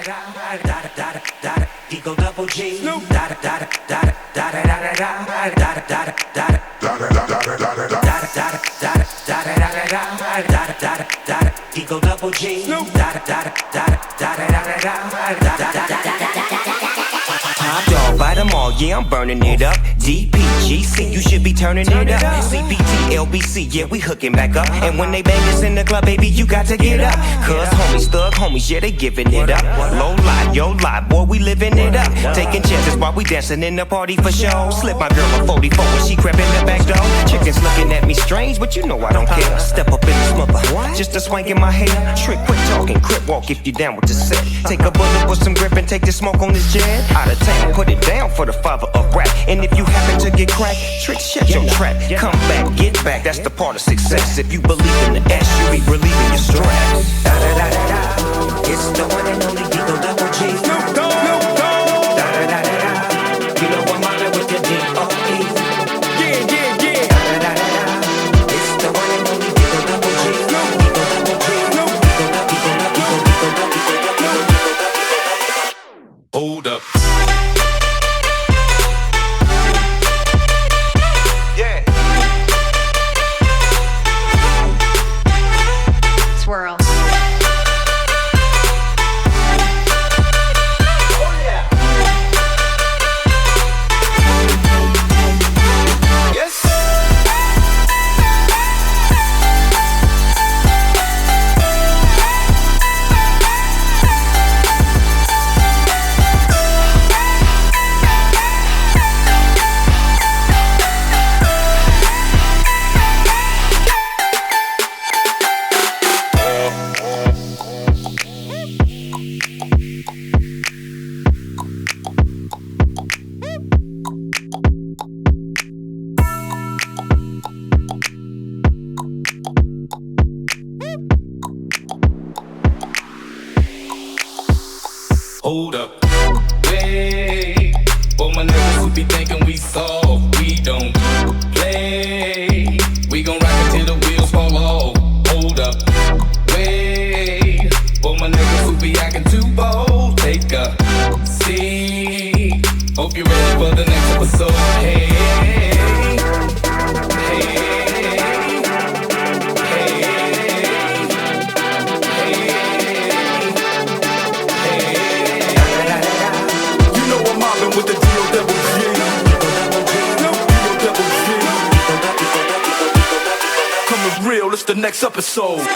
Eagle double G. Eagle double G. Top dog, bite them all, yeah, I'm burning it up. DPGC, you should be turning it up. CPT, LBC, yeah, we hooking back up. And when they bang us in the club, baby, you got to get up. Cause homies, thug homies, yeah, they giving it up. Low lie, yo lie, boy, we living it up. Taking chances while we dancing in the party for show. Slip my girl a 44 when she crept in the back door. Chickens looking at me strange, but you know I don't care. Step up in the smother, just a swank in my hair. Trick, quit talking, crip walk if you down with the set. Take a bullet with some grip and take the smoke on this jet. Out of town, put it down for the father of rap. And if you happen to get cracked, trick, shut your trap. Come back, get back, that's the part of success. If you believe in the S, you be relieving your stress. Da da da da da, it's the one and only Eagle double G. Snoop Dogg. Da da da da da, you know I'm mobbing with the D.O.E. Yeah, yeah, yeah. Da da da da da, it's the one and only Eagle double G. Eagle double G. Hold up. Swirl. Hold up. Wait. For my niggas who be thinking we soft, we don't play. We gon' rock it till the wheels fall off. Hold up. Wait. For my niggas who be acting too bold, take a seat. Hope you're ready for the next episode. Hey. With the D.O.G. Coming real, it's the next episode.